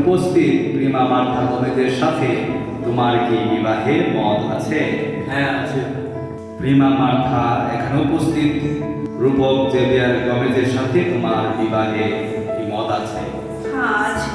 উপস্থিত Prima Martha গোমেজের সাথে তোমার কি বিবাহে মত আছে? হ্যাঁ আছে। প্রিমা মার্থা এখানে উপস্থিত রূপক জেভিয়ার গোমেজের সাথে তোমার বিবাহে কি মত আছে? হ্যাঁ আছে।